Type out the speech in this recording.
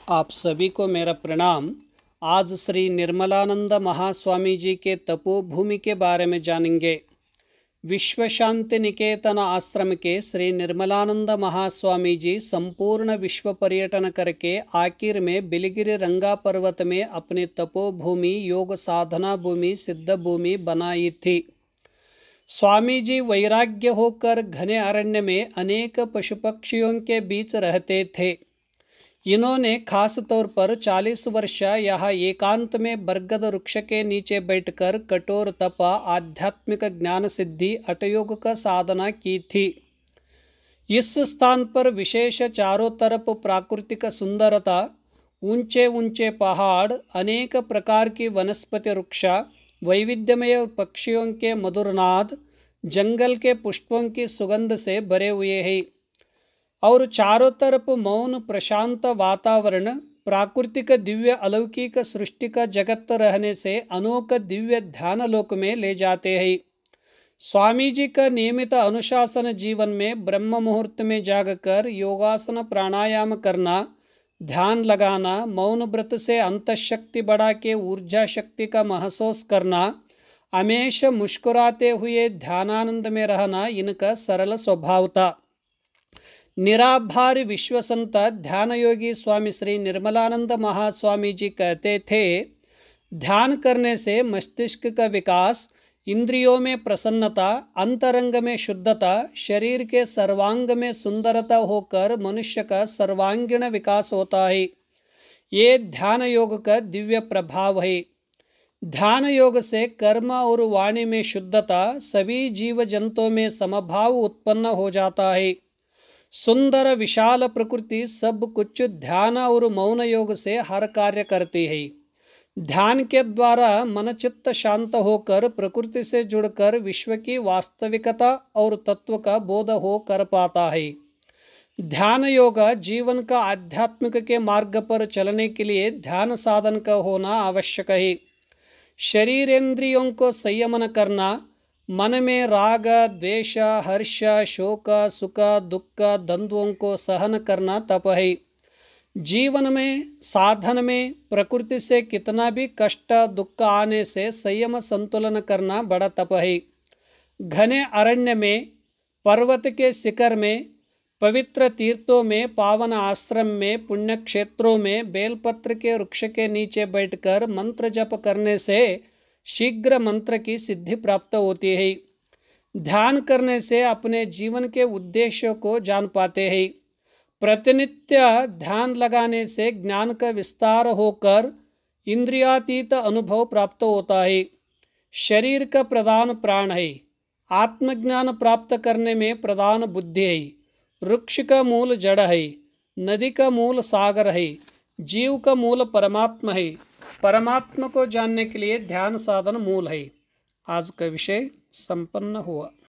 आप सभी को मेरा प्रणाम। आज श्री निर्मलानंद महास्वामी जी के तपोभूमि के बारे में जानेंगे। विश्व शांति निकेतन आश्रम के श्री निर्मलानंद महास्वामी जी संपूर्ण विश्व पर्यटन करके आखिर में बिलिगिरी रंगा पर्वत में अपनी तपोभूमि योग साधना भूमि सिद्ध भूमि बनाई थी। स्वामी जी वैराग्य होकर घने अरण्य में अनेक पशु पक्षियों के बीच रहते थे। इन्होंने खास तौर पर 40 वर्ष यहाँ एकांत में बरगद वृक्ष के नीचे बैठकर कठोर तप आध्यात्मिक ज्ञान सिद्धि अटयोग का साधना की थी। इस स्थान पर विशेष चारों तरफ प्राकृतिक सुंदरता, ऊंचे ऊंचे पहाड़, अनेक प्रकार की वनस्पति वृक्ष, वैविध्यमय पक्षियों के मधुर नाद, जंगल के पुष्पों की सुगंध से भरे हुए हैं और चारों तरफ मौन प्रशांत वातावरण, प्राकृतिक दिव्य अलौकिक सृष्टि का जगत रहने से अनोख दिव्य ध्यान लोक में ले जाते हैं। स्वामी जी का नियमित अनुशासन जीवन में ब्रह्म मुहूर्त में जागकर योगासन प्राणायाम करना, ध्यान लगाना, मौन व्रत से अंतःशक्ति बढ़ा के ऊर्जा शक्ति का महसूस करना, हमेशा मुस्कुराते हुए ध्यानानंद में रहना इनका सरल स्वभाव था। निराभार विश्व संत ध्यान योगी स्वामी श्री निर्मलानंद महास्वामी जी कहते थे, ध्यान करने से मस्तिष्क का विकास, इंद्रियों में प्रसन्नता, अंतरंग में शुद्धता, शरीर के सर्वांग में सुंदरता होकर मनुष्य का सर्वांगीण विकास होता है। ये ध्यान योग का दिव्य प्रभाव है। ध्यान योग से कर्म और वाणी में शुद्धता, सभी जीव जंतुओं में समभाव उत्पन्न हो जाता है। सुंदर विशाल प्रकृति सब कुछ ध्यान और मौन योग से हर कार्य करती है। ध्यान के द्वारा मन चित्त शांत होकर प्रकृति से जुड़कर विश्व की वास्तविकता और तत्व का बोध हो कर पाता है। ध्यान योग जीवन का आध्यात्मिक के मार्ग पर चलने के लिए ध्यान साधन का होना आवश्यक है। शरीरेंद्रियों को संयमन करना, मन में राग द्वेष हर्ष शोक सुख दुख द्वंद्वों को सहन करना तप है। जीवन में साधन में प्रकृति से कितना भी कष्ट दुख आने से संयम संतुलन करना बड़ा तप है। घने अरण्य में, पर्वत के शिखर में, पवित्र तीर्थों में, पावन आश्रम में, पुण्य क्षेत्रों में बेलपत्र के वृक्ष के नीचे बैठकर मंत्र जप करने से शीघ्र मंत्र की सिद्धि प्राप्त होती है। ध्यान करने से अपने जीवन के उद्देश्यों को जान पाते हैं। प्रतिनित्य ध्यान लगाने से ज्ञान का विस्तार होकर इंद्रियातीत अनुभव प्राप्त होता है। शरीर का प्रधान प्राण है। आत्मज्ञान प्राप्त करने में प्रधान बुद्धि है। वृक्ष का मूल जड़ है, नदी का मूल सागर है, जीव का मूल परमात्मा है। परमात्मा को जानने के लिए ध्यान साधन मूल है। आज का विषय संपन्न हुआ।